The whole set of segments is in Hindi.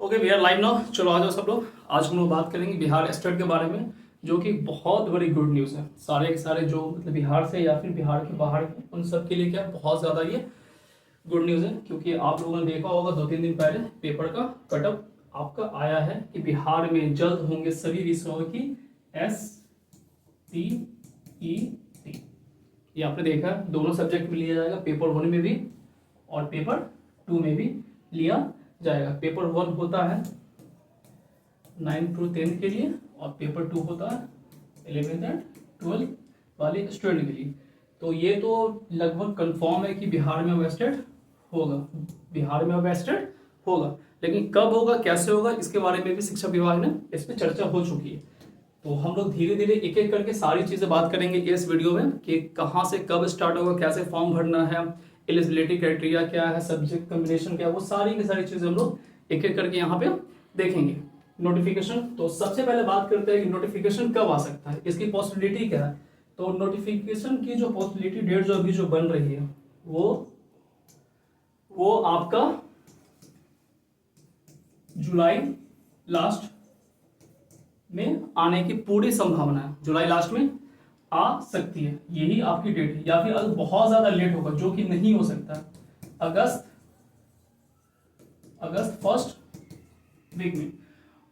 Okay we are live now. चलो आ जाओ सब लोग। आज हम लोग बात करेंगे बिहार स्टेट के बारे में, जो कि बहुत बड़ी गुड न्यूज़ है। सारे के सारे जो मतलब बिहार से या फिर बिहार के बाहर के उन सब के लिए क्या बहुत ज़्यादा ये गुड न्यूज़ है, क्योंकि आप लोगों ने देखा होगा 2-3 दिन पहले पेपर का कटअप आपका आया है कि बिहार में जल्द होंगे सभी विषयों की STET। ये आपने देखा है, दोनों सब्जेक्ट में लिया जाएगा, पेपर 1 में भी और पेपर 2 में भी लिया जाएगा। पेपर 1 होता है 9 to 10 के लिए और पेपर 2 होता है 11th and 12 वाले स्टूडेंट के लिए। तो ये तो लगभग कंफर्म है कि बिहार में वेस्टेड होगा, बिहार में वेस्टेड होगा। लेकिन कब होगा, कैसे होगा, इसके बारे में भी शिक्षा विभाग ने इस पर चर्चा हो चुकी है। तो हम लोग धीरे धीरे एक एक करके सारी चीज़ें बात करेंगे इस वीडियो में कि कहाँ से कब स्टार्ट होगा, कैसे फॉर्म भरना है, एलिजिबिलिटी क्राइटेरिया क्या है, सब्जेक्ट कॉम्बिनेशन क्या है, वो सारी की सारी चीज़ें हम लोग एक एक करके यहाँ पे देखेंगे। नोटिफिकेशन, तो सबसे पहले बात करते हैं कि नोटिफिकेशन कब आ सकता है, इसकी पॉसिबिलिटी क्या है। तो नोटिफिकेशन की जो पॉसिबिलिटी डेट जो अभी जो बन रही है वो आपका जुलाई लास्ट में आने की पूरी संभावना है। जुलाई लास्ट में आ सकती है, यही आपकी डेट है। या फिर अगर बहुत ज्यादा लेट होगा, जो कि नहीं हो सकता, अगस्त फर्स्ट वीक में।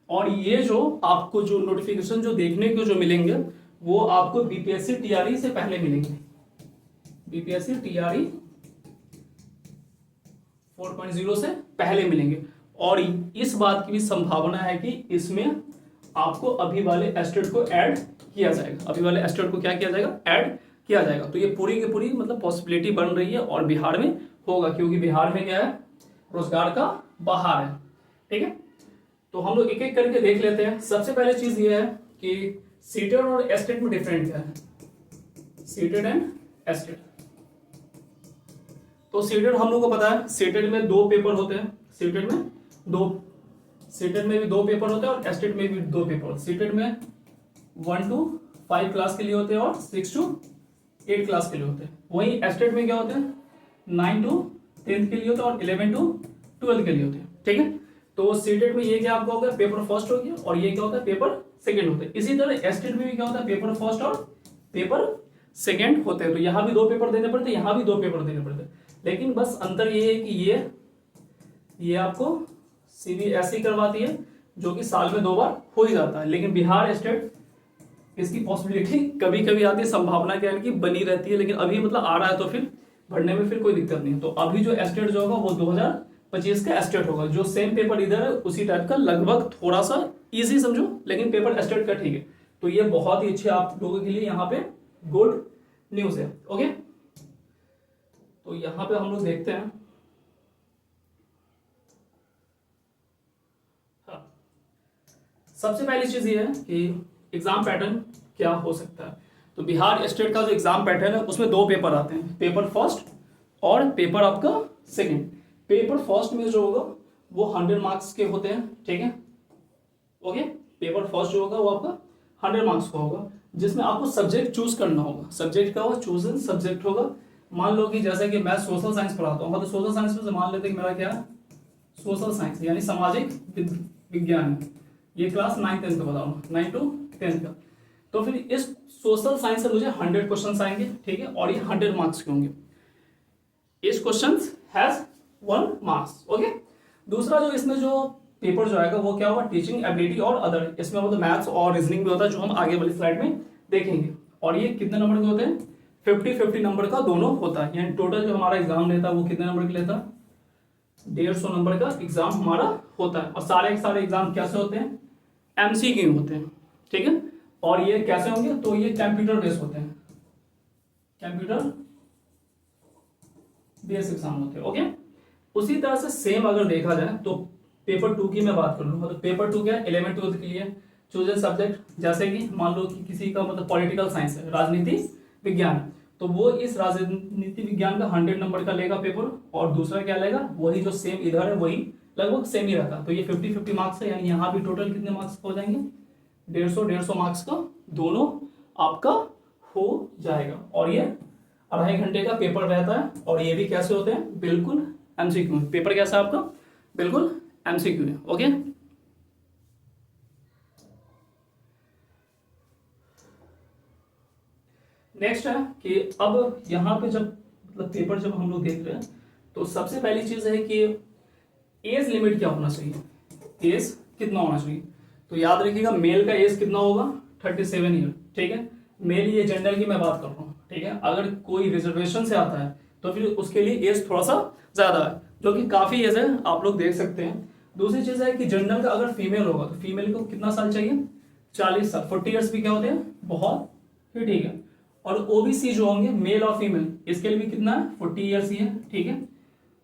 और ये जो आपको जो नोटिफिकेशन जो देखने को जो मिलेंगे वो आपको बीपीएससी टीआरई से पहले मिलेंगे। बीपीएससी टीआरई 4.0 से पहले मिलेंगे। और इस बात की भी संभावना है कि इसमें आपको अभी वाले एस्टेट को ऐड किया जाएगा। अभी वाले एस्टेट को क्या किया जाएगा, ऐड किया जाएगा। तो ये पूरी की पूरी मतलब पॉसिबिलिटी बन रही है और बिहार में होगा, क्योंकि बिहार में क्या है, रोजगार का बहार है। ठीक है, तो हम लोग एक एक करके देख लेते हैं। सबसे पहले चीज ये है कि सीटेड और एस्टेट में डिफरेंट क्या है। सीटेड एंड एस्टेट, तो सीटेड हम लोग को पता है, सीटेड में 2 पेपर होते हैं। सीटेड में भी 2 पेपर होते हैं और एस्टेट में भी 2 पेपर। सीटेड में 1 to 5 क्लास के लिए होते हैं और 6 to 8 क्लास के लिए होते हैं। वहीं एस्टेट में क्या होते हैं, 9 to 10 के लिए होते हैं और 11 to 12 के लिए होते हैं। ठीक है, तो सीटेड में ये क्या आपका होगा, पेपर फर्स्ट हो गया, और ये क्या होता है, पेपर सेकंड होता है। इसी तरह एस्टेट में भी क्या होता है, पेपर फर्स्ट और पेपर सेकंड होते हैं। तो यहाँ भी 2 पेपर देने पड़ते हैं, यहाँ भी 2 पेपर देने पड़ते हैं। लेकिन बस अंतर ये है कि ये आपको सीबीएसई करवाती है, जो कि साल में 2 बार हो ही जाता है। लेकिन बिहार स्टेट इसकी पॉसिबिलिटी कभी कभी आती है, संभावना क्या है कि बनी रहती है। लेकिन अभी मतलब आ रहा है तो फिर भरने में फिर कोई दिक्कत नहीं। तो अभी जो एस्टेट जो होगा वो 2025 का एस्टेट होगा। जो सेम पेपर इधर है उसी टाइप का, लगभग थोड़ा सा इजी समझो, लेकिन पेपर एस्टेट का ठीक है। तो ये बहुत ही अच्छे आप लोगों के लिए यहाँ पे गुड न्यूज है। ओके, तो यहाँ पे हम लोग देखते हैं। सबसे पहली चीज ये है कि एग्जाम पैटर्न क्या हो सकता है। तो बिहार स्टेट का जो एग्जाम पैटर्न है उसमें 2 पेपर आते हैं, पेपर फर्स्ट और पेपर आपका सेकंड। पेपर फर्स्ट में जो होगा वो 100 मार्क्स के होते हैं। ठीक है, ओके, पेपर फर्स्ट जो होगा वो आपका 100 मार्क्स का होगा, जिसमें आपको सब्जेक्ट चूज करना होगा। सब्जेक्ट का होगा, चूजन सब्जेक्ट होगा। मान लो कि जैसे कि मैं सोशल साइंस पढ़ाता हूँ, तो सोशल साइंस में से मान लेते हैं कि मेरा क्या है, सोशल साइंस यानी सामाजिक विज्ञान है। ये क्लास 9-10 का बता रहा हूँ, 9 to 10 का। तो फिर इस सोशल साइंस से मुझे 100 क्वेश्चन आएंगे। ठीक है, और ये 100 मार्क्स के होंगे। इस क्वेश्चन हैज 1 मार्क्स। ओके, दूसरा जो इसमें जो पेपर जो आएगा वो क्या होगा, टीचिंग एबिलिटी और अदर। इसमें मतलब मैथ्स और रीजनिंग भी होता है, जो हम आगे वाली स्लाइड में देखेंगे। और ये कितने नंबर के होते हैं, 50-50 नंबर का दोनों होता है। यानी टोटल जो हमारा एग्जाम लेता है वो कितने नंबर के लेता है, 150 नंबर का एग्जाम हमारा होता है। और सारे के सारे एग्जाम कैसे होते हैं, एमसीक्यू होते हैं। ठीक है, और ये कैसे होंगे, तो ये कंप्यूटर बेस होते हैं, कंप्यूटर बेस एग्जाम होते हैं। ओके, उसी तरह से सेम अगर देखा जाए तो पेपर 2 की मैं बात कर लूँ, तो पेपर 2 क्या है, 11-12 के लिए चूजन सब्जेक्ट। जैसे कि मान लो कि किसी का मतलब पॉलिटिकल साइंस है, राजनीति विज्ञान, तो वो इस राजनीति विज्ञान का 100 नंबर का लेगा पेपर, और दूसरा क्या लेगा, वही जो सेम इधर है वही लगभग सेम ही रहता। तो ये 50-50 मार्क्स है, यानी यहाँ भी टोटल कितने मार्क्स हो जाएंगे, 150 मार्क्स का दोनों आपका हो जाएगा। और ये 2.5 घंटे का पेपर रहता है। और ये भी कैसे होते हैं, बिल्कुल एमसीक्यू। पेपर कैसा है आपका, बिल्कुल एमसीक्यू है। ओके, नेक्स्ट है कि अब यहाँ पे जब मतलब पेपर जब हम लोग देख रहे हैं तो सबसे पहली चीज है कि एज लिमिट क्या होना चाहिए, एज कितना होना चाहिए। तो याद रखिएगा मेल का एज कितना होगा 37 ईयर, ठीक है। मेल ये जनरल की मैं बात कर रहा हूँ, ठीक है। अगर कोई रिजर्वेशन से आता है तो फिर उसके लिए एज थोड़ा सा ज्यादा है, जो कि काफी एज है, आप लोग देख सकते हैं। दूसरी चीज है कि जनरल का अगर फीमेल होगा तो फीमेल को कितना साल चाहिए, 40 साल। 40 ईयर्स भी क्या होते हैं, बहुत ही, ठीक है। और ओबीसी जो होंगे मेल और फीमेल, इसके लिए भी कितना है 40 ईयर्स ही है, ठीक है।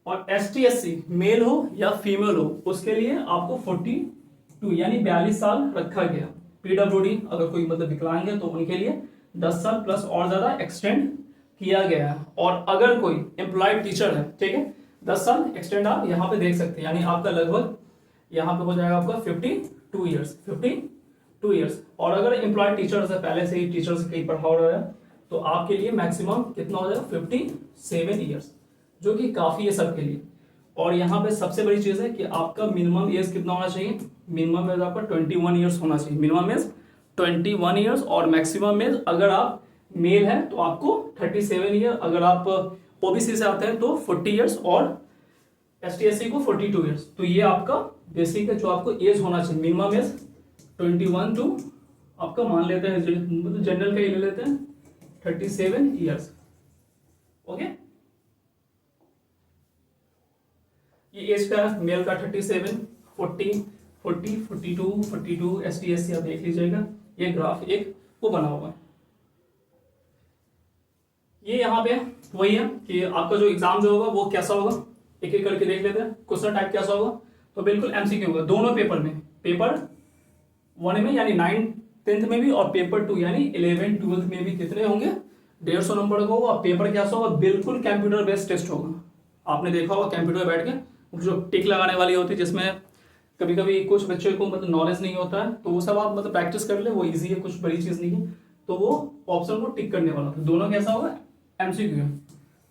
और एसटी एससी मेल हो या फीमेल हो उसके लिए आपको 42 यानी 42 साल रखा गया। पीडब्ल्यूडी अगर कोई मतलब विकलांग है तो उनके लिए 10 साल प्लस और ज्यादा एक्सटेंड किया गया है। और अगर कोई एम्प्लॉयड टीचर है, ठीक है, 10 साल एक्सटेंड आप यहाँ पे देख सकते हैं, यानी आपका लगभग यहाँ पे हो जाएगा आपका 52 ईयर्स, 52 ईयर्स। और अगर एम्प्लॉयड टीचर है, पहले से ही टीचर से कहीं पढ़ा हो रहा है, तो आपके लिए मैक्सिमम कितना हो जाएगा 57 ईयर्स, जो कि काफी है सबके लिए। और यहाँ पे सबसे बड़ी चीज है कि आपका मिनिमम एज कितना होना चाहिए, मिनिमम एज आपका 21 ईयर्स होना चाहिए, मिनिमम एज 21 ईयर्स। और मैक्सिमम एज अगर आप मेल है तो आपको 37 ईयर, अगर आप ओबीसी से आते हैं तो 40 ईयर्स और एसटी एससी को 42 ईयर्स। तो ये आपका बेसिक है जो आपको एज होना चाहिए, मिनिमम एज 21 टू आपका मान लेते हैं मतलब जनरल का ये ले लेते हैं 37 ईयर्स। ओके, ये एज का मेल का 37, 40, 42, 42 एसटी एससी आप देख लीजिएगा, ये ग्राफ एक वो बना हुआ है। ये यहाँ पे वही है कि आपका जो एग्जाम जो होगा वो कैसा होगा, एक एक करके देख लेते हैं। क्वेश्चन टाइप कैसा होगा, तो बिल्कुल एमसीक्यू होगा दोनों पेपर में, पेपर 1 में यानी 9th 10th में भी, और पेपर 2 यानी 11th 12th में भी कितने होंगे, 150 नंबर का होगा। और पेपर कैसा होगा, बिल्कुल कंप्यूटर बेस्ड टेस्ट होगा। आपने देखा होगा कंप्यूटर बैठ के जो टिक लगाने वाली होती है, जिसमें कभी कभी कुछ बच्चे को मतलब नॉलेज नहीं होता है, तो वो सब आप मतलब प्रैक्टिस कर ले, वो इजी है, कुछ बड़ी चीज नहीं है। तो वो ऑप्शन को टिक करने वाला था। दोनों कैसा होगा, एमसीक्यू है।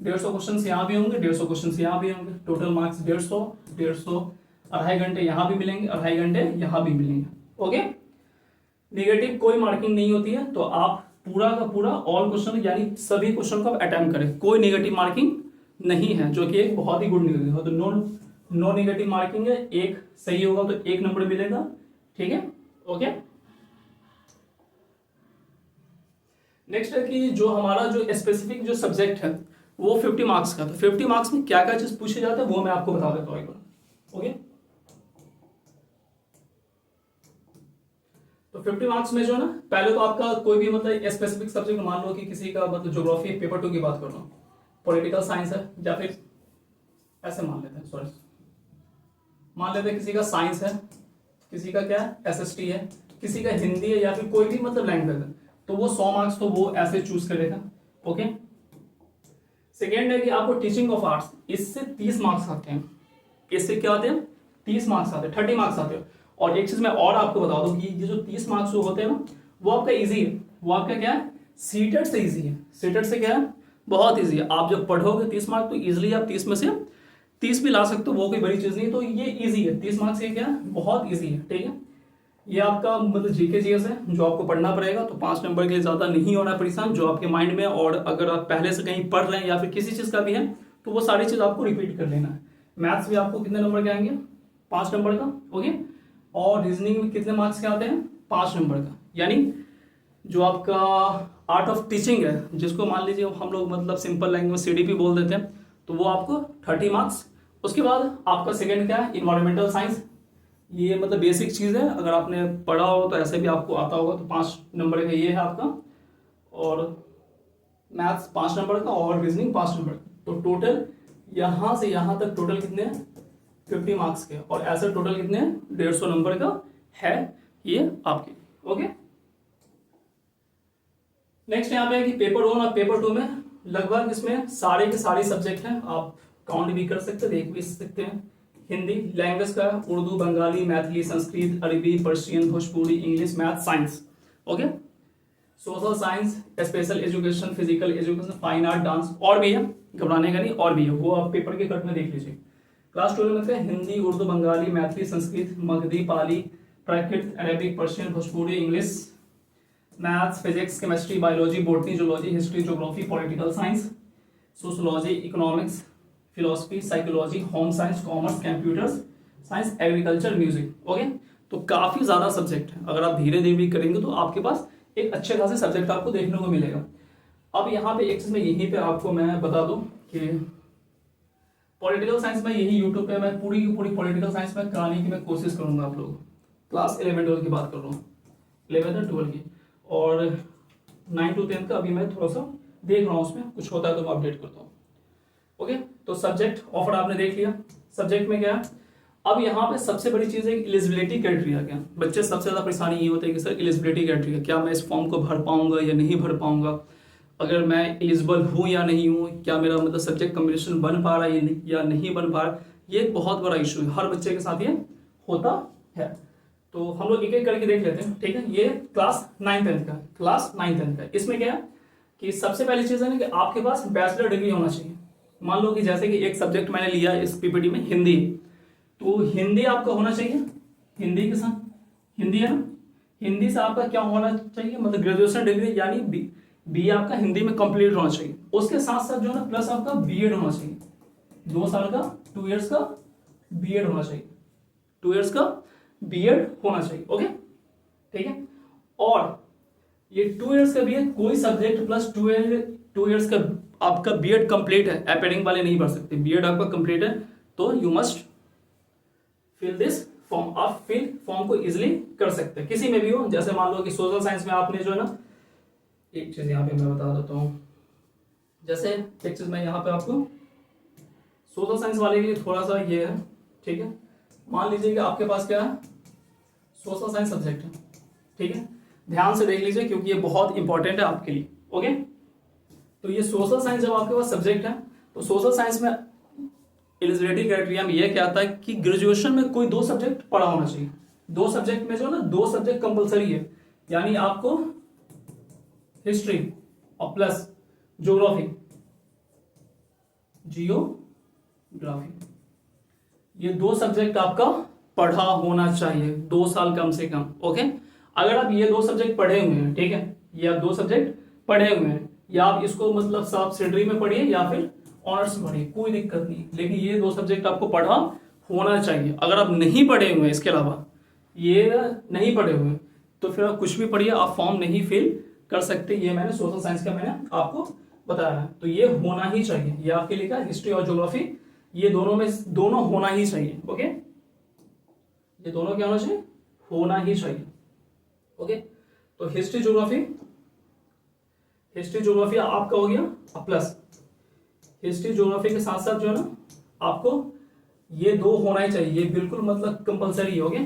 150 क्वेश्चन यहाँ भी होंगे, 150 क्वेश्चन यहाँ भी होंगे, टोटल मार्क्स 150, 2.5 घंटे यहाँ भी मिलेंगे, 2.5 घंटे यहाँ भी मिलेंगे। ओके, नेगेटिव कोई मार्किंग नहीं होती है, तो आप पूरा का पूरा ऑल क्वेश्चन यानी सभी क्वेश्चन को अटेम्प्ट करें, कोई नेगेटिव मार्किंग नहीं है, जो कि एक बहुत ही गुड न्यूज है। तो नो नेगेटिव मार्किंग है, एक सही होगा तो 1 नंबर मिलेगा, ठीक है। ओके, नेक्स्ट है कि जो हमारा जो स्पेसिफिक जो सब्जेक्ट है वो 50 मार्क्स का। तो 50 मार्क्स में क्या क्या चीज पूछे जाता है वो मैं आपको बता देता हूँ एक बार। ओके, तो 50 मार्क्स में जो है ना, पहले तो आपका कोई भी मतलब स्पेसिफिक सब्जेक्ट, मान लो कि किसी का मतलब ज्योग्राफी पेपर 2 की बात कर रहा हूँ, पॉलिटिकल साइंस है, या फिर ऐसे मान लेते हैं, सॉरी मान लेते हैं किसी का साइंस है, किसी का क्या है एसएसटी है, किसी का हिंदी है, या फिर कोई भी मतलब लैंग्वेज है, तो वो 100 मार्क्स तो वो ऐसे चूज करेगा। ओके, सेकेंड है कि आपको टीचिंग ऑफ आर्ट्स, इससे 30 मार्क्स आते हैं, इससे क्या आते हैं 30 मार्क्स आते हैं, 30 मार्क्स आते हैं। और एक चीज मैं और आपको बता दूं कि ये जो 30 मार्क्स जो होते हैं ना, वो आपका इजी है, वो आपका क्या है सीटेट से इजी है, सीटेट से क्या है बहुत इजी है। आप जब पढ़ोगे 30 मार्क्स तो इजिली आप 30 में से 30 भी ला सकते हो, वो कोई बड़ी चीज नहीं। तो ये इजी है, 30 मार्क्स ये क्या है बहुत इजी है, ठीक है। ये आपका मतलब जीके जीएस है जो आपको पढ़ना पड़ेगा, तो 5 नंबर के लिए ज्यादा नहीं होना परेशान, जो आपके माइंड में। और अगर आप पहले से कहीं पढ़ रहे हैं या फिर किसी चीज का भी है तो वो सारी चीज आपको रिपीट कर लेना है। मैथ्स भी आपको कितने नंबर के आएंगे 5 नंबर का। ओके, और रीजनिंग में कितने मार्क्स के आते हैं 5 नंबर का। यानी जो आपका आर्ट ऑफ टीचिंग है, जिसको मान लीजिए हम लोग मतलब सिंपल लैंग्वेज में सीडीपी बोल देते हैं, तो वो आपको 30 मार्क्स। उसके बाद आपका सेकेंड क्या है इन्वायरमेंटल साइंस, ये मतलब बेसिक चीज है, अगर आपने पढ़ा हो तो ऐसे भी आपको आता होगा। तो 5 नंबर का ये है आपका, और मैथ्स 5 नंबर का, और रीजनिंग 5 नंबर का। तो टोटल यहां से यहां तक टोटल कितने 50 मार्क्स के, और ऐसे टोटल कितने 150 नंबर का है ये आपके। ओके, नेक्स्ट यहाँ पे है कि पेपर 1 और पेपर 2 में लगभग इसमें सारे के सारे सब्जेक्ट हैं, आप काउंट भी कर सकते हैं, देख भी सकते हैं। हिंदी लैंग्वेज का उर्दू, बंगाली, मैथिली, संस्कृत, अरबी, Persian, Bhojpuri, English, math, science. Okay, social science, special education, physical education, fine art, dance, और भी है, घबराने का नहीं, और भी है, वो आप पेपर के कट में देख लीजिए। क्लास 12 में थे Hindi, Urdu, Bengali, Maithili, Sanskrit, Magadhi, Pali, Prakrit, Arabic, Persian, Bhojpuri, English, maths, physics, chemistry, biology, botany, zoology, history, geography, political science, sociology, economics, philosophy, psychology, home science, commerce, computers science, agriculture, music. Okay, तो काफी ज्यादा सब्जेक्ट है। अगर आप धीरे धीरे भी करेंगे तो आपके पास एक अच्छे खासे सब्जेक्ट आपको देखने को मिलेगा। अब यहाँ पे एक चीज में यहीं पे आपको मैं बता दूं कि पॉलिटिकल साइंस में यही यूट्यूब पे मैं पूरी की पूरी पॉलिटिकल साइंस में कराने की मैं कोशिश करूंगा। आप लोग क्लास 11-12 की बात कर रहा हूँ, 11 और 12 की, और 9 to 10 का अभी मैं थोड़ा सा देख रहा हूँ, उसमें कुछ होता है तो मैं अपडेट करता हूँ। ओके, तो सब्जेक्ट ऑफर आपने देख लिया। सब्जेक्ट में क्या है, अब यहाँ पे सबसे बड़ी चीज है एलिजिबिलिटी क्राइटेरिया। क्या बच्चे सबसे ज्यादा परेशानी ये होती है कि सर एलिजिबिलिटी क्राइटेरिया, क्या मैं इस फॉर्म को भर पाऊंगा या नहीं भर पाऊंगा, अगर मैं एलिजिबल हूँ या नहीं हूँ, क्या मेरा मतलब सब्जेक्ट कॉम्बिनेशन बन पा रहा है या नहीं बन पा रहा। ये एक बहुत बड़ा इशू है, हर बच्चे के साथ ये होता है। तो हम लोग एक एक करके देख लेते हैं, ठीक है। ये क्लास 9-10 का, क्लास 9-10 का। इसमें क्या है कि सबसे पहली चीज है ना कि आपके पास बैचलर डिग्री होना चाहिए। मान लो कि जैसे कि एक सब्जेक्ट मैंने लिया इस पीपीटी में हिंदी, तो हिंदी आपका होना चाहिए, हिंदी के साथ, हिंदी है ना, हिंदी से आपका क्या होना चाहिए, मतलब ग्रेजुएशन डिग्री यानी बी आपका हिंदी में कंप्लीट होना चाहिए। उसके साथ साथ जो है ना प्लस आपका बीएड होना चाहिए, 2 साल का, 2 इयर्स का बीएड होना चाहिए, 2 इयर्स का बीएड होना चाहिए। ओके, ठीक है। और ये 2 इयर्स का बीएड कोई सब्जेक्ट प्लस 2 इयर्स का आपका बीएड कंप्लीट है, एपेडिंग वाले नहीं भर सकते। बीएड आपका कंप्लीट है तो you must fill this form. आप फिल फॉर्म को इजिली कर सकते हैं किसी में भी हो। जैसे मान लो कि सोशल साइंस में आपने जो है ना, एक चीज यहाँ पे मैं बता देता हूँ, जैसे एक चीज मैं यहाँ पे आपको सोशल साइंस वाले के लिए थोड़ा सा ये है, ठीक है। मान लीजिए कि आपके पास क्या है, सोशल साइंस सब्जेक्ट है, ठीक है। ध्यान से देख लीजिए क्योंकि ये बहुत इंपॉर्टेंट है आपके लिए। ओके, तो ये सोशल साइंस जब आपके पास सब्जेक्ट है, तो सोशल साइंस में एलिजिबिलिटी क्राइटेरिया में यह क्या आता है कि ग्रेजुएशन में कोई 2 सब्जेक्ट पढ़ा होना चाहिए। 2 सब्जेक्ट में जो ना 2 सब्जेक्ट कंपलसरी है, यानी आपको हिस्ट्री और प्लस ज्योग्राफी, जियोग्राफी, ये 2 सब्जेक्ट आपका पढ़ा होना चाहिए 2 साल कम से कम। ओके, अगर आप ये 2 सब्जेक्ट पढ़े हुए हैं, ठीक है, ये आप 2 सब्जेक्ट पढ़े हुए हैं, या आप इसको मतलब सब्सिडरी में पढ़िए या फिर ऑनर्स में पढ़िए, कोई दिक्कत नहीं, लेकिन ये 2 सब्जेक्ट आपको पढ़ा होना चाहिए। अगर आप नहीं पढ़े हुए हैं, इसके अलावा ये नहीं पढ़े हुए हैं, तो फिर आप कुछ भी पढ़िए, आप फॉर्म नहीं फिल कर सकते। ये मैंने सोशल साइंस का मैंने आपको बताया है। तो ये होना ही चाहिए, ये आपके लिए का हिस्ट्री और ज्योग्राफी, ये दोनों होना ही चाहिए। ओके, ये दोनों क्या होना चाहिए, होना ही चाहिए। ओके, तो हिस्ट्री ज्योग्राफी आपका हो गया, प्लस हिस्ट्री ज्योग्राफी के साथ साथ जो है ना आपको ये 2 होना ही चाहिए, ये बिल्कुल मतलब कंपलसरी हो गया।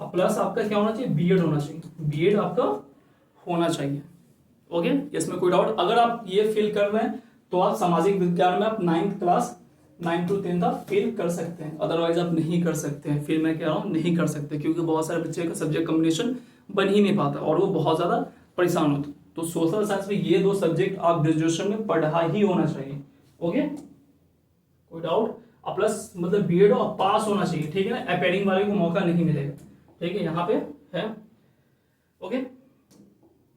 प्लस आपका क्या होना चाहिए, बीएड होना चाहिए, बीएड आपका होना चाहिए। ओके, इसमें कोई डाउट, अगर आप ये फिल कर रहे हैं तो आप सामाजिक विज्ञान में आप 9th क्लास 9 to 10 आप फिल कर सकते हैं, अदरवाइज आप नहीं कर सकते हैं। फिर मैं कह रहा हूँ नहीं कर सकते, क्योंकि बहुत सारे बच्चे का सब्जेक्ट कॉम्बिनेशन बन ही नहीं पाता और वो बहुत ज्यादा परेशान होते। तो सोशल साइंस में ये 2 सब्जेक्ट आप ग्रेजुएशन में पढ़ा ही होना चाहिए। ओके, कोई डाउट, प्लस मतलब बीएड और पास होना चाहिए, ठीक है ना, एपेडिंग वाले को मौका नहीं मिलेगा, ठीक है, यहाँ पे है। ओके,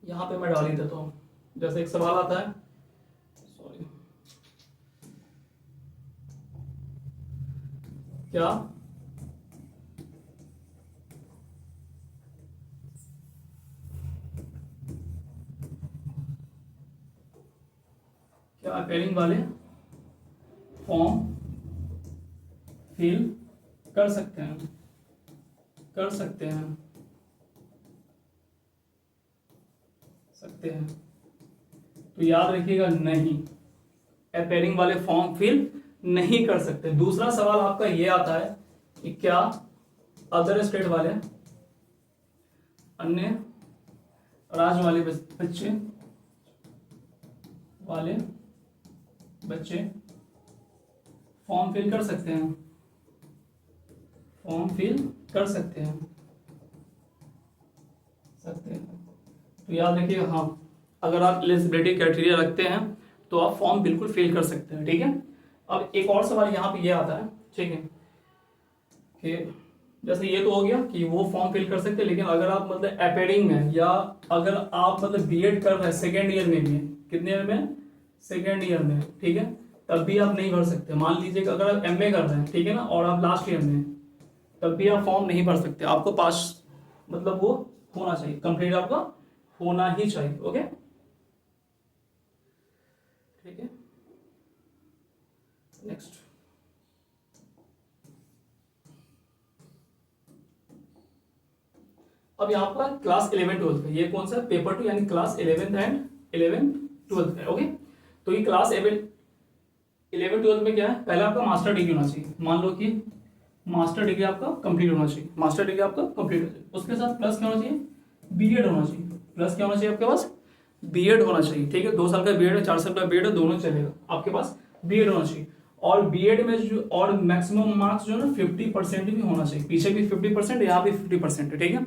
यहाँ पे मैं डाल ही देता हूँ, जैसे एक सवाल आता है, सॉरी, क्या अपेयरिंग वाले फॉर्म फिल कर सकते हैं, तो याद रखिएगा नहीं, अपेयरिंग वाले फॉर्म फिल नहीं कर सकते। दूसरा सवाल आपका ये आता है कि क्या अदर स्टेट वाले, अन्य राज्य वाले बच्चे फॉर्म फिल कर सकते हैं, तो याद रखिएगा, हाँ, अगर आप एलिजिबिलिटी क्राइटेरिया रखते हैं तो आप फॉर्म बिल्कुल फिल कर सकते हैं, ठीक है। अब एक और सवाल यहाँ पे ये आता है, ठीक है, कि जैसे ये तो हो गया कि वो फॉर्म फिल कर सकते हैं, लेकिन अगर आप मतलब एपेयरिंग में या अगर आप मतलब बीएड कर रहे हैं सेकेंड ईयर में भी है, कितने ईयर में, सेकेंड ईयर में, ठीक है, तब भी आप नहीं भर सकते। मान लीजिए कि अगर आप एमए कर रहे हैं, ठीक है ना, और आप लास्ट ईयर में हैं, तब भी आप फॉर्म नहीं भर सकते। आपको पास मतलब वो होना चाहिए, कंप्लीट आपका होना ही चाहिए। ओके, ठीक है। नेक्स्ट, अब यहाँ पर क्लास 11-12 है, ये कौन सा पेपर 2 यानी क्लास 11th एंड 11th-12 है। ओके, तो ये क्लास 11-12 में क्या है, पहले आपका मास्टर डिग्री होना चाहिए। मान लो कि मास्टर डिग्री आपका कंप्लीट होना चाहिए, मास्टर डिग्री आपका कंप्लीट होना चाहिए, उसके साथ प्लस क्या होना चाहिए, बीएड होना चाहिए। प्लस क्या होना चाहिए आपके पास, बीएड होना चाहिए। ठीक है, 2 साल का बीएड है, 4 साल का बीएड है, दोनों चलेगा, आपके पास बीएड होना चाहिए। और बीएड में जो और मैक्सिमम मार्क्स जो है ना 50% भी होना चाहिए। पीछे भी 50%, यहाँ भी 50% है। ठीक है,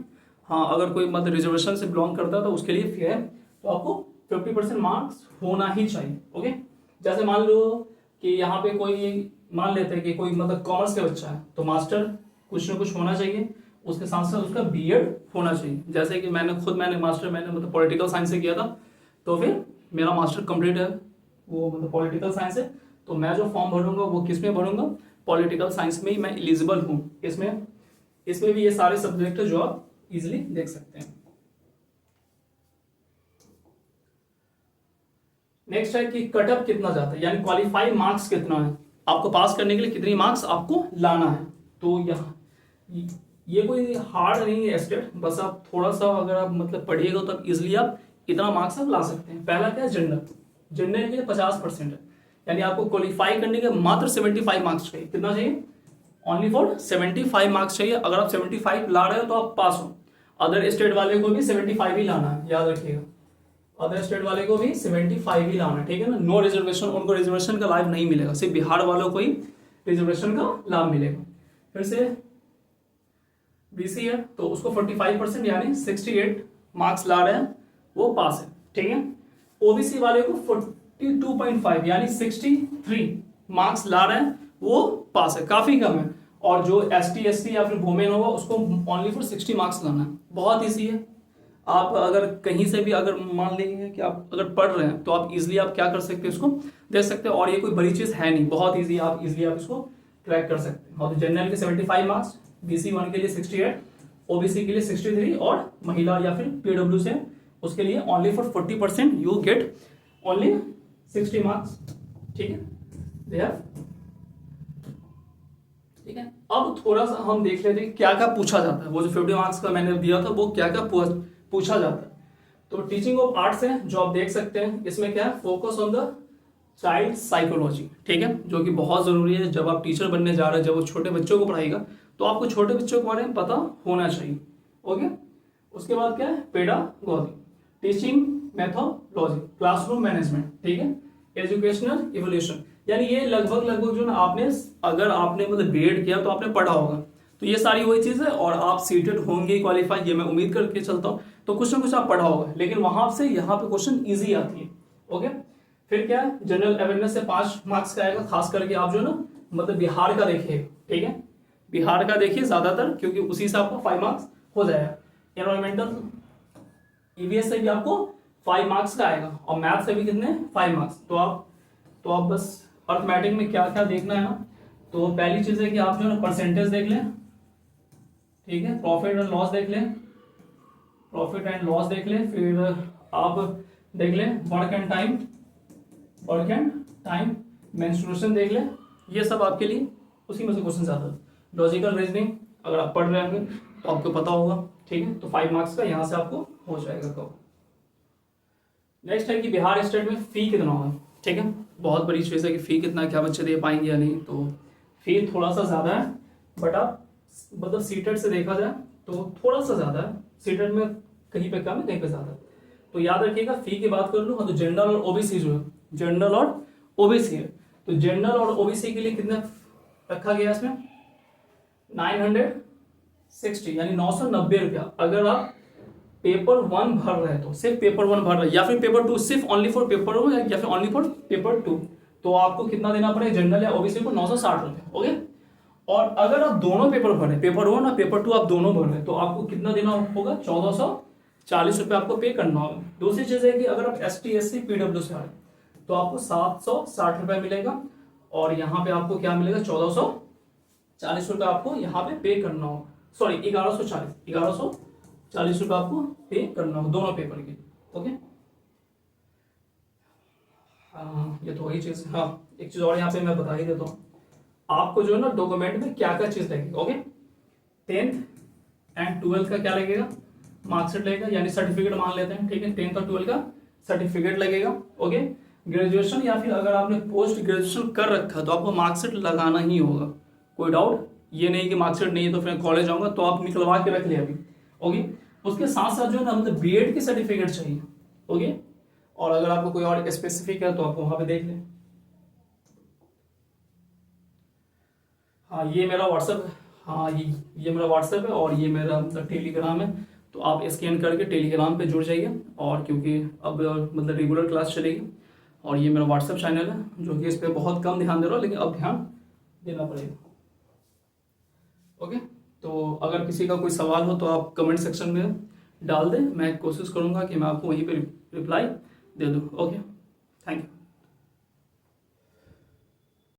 हाँ, अगर कोई मतलब रिजर्वेशन से बिलोंग करता है तो उसके लिए फी है, तो आपको 50% मार्क्स होना ही चाहिए। ओके, जैसे मान लो कि यहाँ पे कोई मान लेते हैं कि कोई मतलब कॉमर्स का बच्चा है, तो मास्टर कुछ ना कुछ होना चाहिए, उसके साथ साथ उसका बीएड होना चाहिए। जैसे कि मैंने मास्टर मतलब पॉलिटिकल साइंस से किया था, तो फिर मेरा मास्टर कंप्लीट है वो मतलब पॉलिटिकल साइंस है, तो मैं जो फॉर्म भरूंगा वो किस में भरूंगा, पॉलिटिकल साइंस में ही मैं एलिजिबल हूँ। इसमें भी ये सारे सब्जेक्ट जो आप इजिली देख सकते हैं। नेक्स्ट है कि कटअप कितना जाता है, यानी क्वालिफाई मार्क्स कितना है, आपको पास करने के लिए कितनी मार्क्स आपको लाना है। तो यहाँ ये कोई हार्ड नहीं है स्टेट, बस आप थोड़ा सा अगर आप मतलब पढ़िएगा तो इजिली आप इतना मार्क्स आप ला सकते हैं। पहला क्या है, जनरल के लिए 50% है, यानी आपको क्वालिफाई करने के मात्र 75 मार्क्स चाहिए। कितना चाहिए, ओनली फॉर 75 मार्क्स चाहिए। अगर आप 75 ला रहे हो तो आप पास हो। अदर स्टेट वाले को भी 75 ही लाना है, याद रखिएगा, अदर स्टेट वाले को भी 75 ही लाना है। ठीक है ना, नो रिजर्वेशन, उनको रिजर्वेशन का लाभ नहीं मिलेगा, सिर्फ बिहार वालों को ही रिजर्वेशन का लाभ मिलेगा। फिर से बीसी है तो उसको 45% यानी 68 मार्क्स ला रहे हैं, वो पास है। ठीक है, ओबीसी वाले को 42.5 यानी 63 मार्क्स ला रहे हैं, वो पास है, काफी कम है। और जो एसटी एससी या फिर वुमेन होगा उसको ओनली फॉर 60 मार्क्स लाना है। बहुत ईजी है। आप अगर कहीं से भी अगर मान लीजिए कि आप अगर पढ़ रहे हैं तो आप इजीली आप क्या कर सकते हैं, इसको देख सकते हैं। और ये कोई बड़ी चीज है नहीं, बहुत ईजी, आप इजीली आप इसको क्रैक कर सकते हैं। और जनरल के 75 मार्क्स, बीसी 1 के लिए 68, ओबीसी के लिए 63, और महिला या फिर पीडब्ल्यू से उसके लिए only for 40% you get only 60 marks. ठीक है, ठीक है। अब थोड़ा सा हम देख लेते हैं क्या क्या पूछा जाता है। वो जो 50 मार्क्स का मैंने दिया था वो क्या क्या पूछा जाता है। तो टीचिंग ऑफ आर्ट्स है जो आप देख सकते हैं, इसमें क्या है, focus on the child psychology. ठीक है, जो कि बहुत जरूरी है। जब आप टीचर बनने जा रहे हैं, जब वो छोटे बच्चों को पढ़ाएगा तो आपको छोटे बच्चों के बारे में पता होना चाहिए। ओके, उसके बाद क्या है, pedagogy, teaching methodology, classroom management. ठीक है, एजुकेशनल इवोल्यूशन, यानी ये लगभग जो ना आपने अगर आपने मतलब बीएड किया तो आपने पढ़ा होगा। तो ये सारी वही चीज है, और आप सीटेड होंगे क्वालिफाई, ये मैं उम्मीद करके चलता हूँ। तो कुछ ना कुछ आप पढ़ा होगा, लेकिन वहां से यहाँ पे क्वेश्चन इजी आती है। ओके, फिर क्या है, जनरल अवेयरनेस से 5 मार्क्स का आएगा। खास करके आप जो ना मतलब बिहार का देखिए, ठीक है, बिहार का देखिए ज्यादातर, क्योंकि उसी से आपको 5 मार्क्स हो जाएगा। एनवायरमेंटल ईवीएस से भी आपको 5 मार्क्स का आएगा, और मैथ से भी कितने, 5 मार्क्स। तो आप बस अर्थमेटिक में क्या क्या देखना है ना, तो पहली चीज है कि आप जो है परसेंटेज देख लें। ठीक है, प्रॉफिट एंड लॉस देख लें, प्रॉफिट एंड लॉस देख लें। फिर आप देख लें वर्क एंड टाइम, मेंस्ट्रुएशन देख लें। ये सब आपके लिए उसी में से क्वेश्चन आता है। लॉजिकल रीजनिंग अगर आप पढ़ रहे होंगे तो आपको पता होगा। ठीक है, तो 5 मार्क्स का यहां से आपको हो जाएगा कवर। नेक्स्ट है कि बिहार स्टेट में फी कितना होगा। ठीक है, बहुत बड़ी चीज़ है कि फी कितना, क्या बच्चे दे पाएंगे या नहीं। तो फी थोड़ा सा ज़्यादा है, बट आप मतलब सीटेट से देखा जाए तो थोड़ा सा ज़्यादा है। सीटेट में कहीं पे कम है, कहीं पे ज़्यादा है। तो याद रखिएगा, फी की बात कर लूँ तो जनरल और ओबीसी जो है, जनरल और ओबीसी है, तो जनरल और ओबीसी के लिए कितना रखा गया इसमें, 960 यानी 990 रुपया। अगर आप पेपर 1 भर रहे हैं तो सिर्फ पेपर 1 भर रहे हैं, या फिर पेपर 2 सिर्फ ओनली फॉर पेपर 1 या फिर ओनली फॉर पेपर 2, तो आपको कितना देना पड़ेगा जनरल या ओबीसी को, 960 रुपये। ओके, और अगर आप दोनों पेपर भर रहे, पेपर 1 और पेपर 2 आप दोनों भर रहे, तो आपको कितना देना होगा? 1440 रुपये आपको पे करना होगा। दूसरी चीज है कि अगर आप ST SC PW से आ रहे तो आपको 760 रुपये मिलेगा, और यहाँ पे आपको क्या मिलेगा? 1440 रुपये आपको यहाँ पे करना होगा। सॉरी 1140 रुपये आपको पे करना होगा दोनों पेपर के। ओके, ये तो वही चीज। हाँ, एक चीज और यहाँ पे मैं बता ही देता हूँ आपको, जो है ना डॉक्यूमेंट में क्या क्या चीज लगेगी। ओके, 10th एंड 12th का क्या लगेगा? मार्कशीट लगेगा, यानी सर्टिफिकेट मान लेते हैं, ठीक है। 10th और 12th का सर्टिफिकेट लगेगा। ओके, ग्रेजुएशन या फिर अगर आपने पोस्ट ग्रेजुएशन कर रखा है तो आपको मार्कशीट लगाना ही होगा, कोई डाउट ये नहीं कि मार्कशीट नहीं है तो फिर कॉलेज आऊंगा, तो आप निकलवा के रख ले अभी। ओके, उसके साथ साथ जो है ना मतलब BEd की सर्टिफिकेट चाहिए। ओके, और अगर आपको कोई और स्पेसिफिक है तो आप वहां पे देख लें। हाँ, ये मेरा व्हाट्सएप, हाँ ये मेरा व्हाट्सएप है और ये मेरा मतलब टेलीग्राम है, तो आप स्कैन करके टेलीग्राम पे जुड़ जाइए। और क्योंकि अब मतलब रेगुलर क्लास चलेगी, और ये मेरा व्हाट्सएप चैनल है जो कि इस पर बहुत कम ध्यान दे रहा हूँ, लेकिन अब ध्यान देना पड़ेगा। ओके, तो अगर किसी का कोई सवाल हो तो आप कमेंट सेक्शन में डाल दें, मैं कोशिश करूँगा कि मैं आपको वहीं पे रिप्लाई दे दूँ। Okay, thank you.